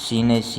CNAC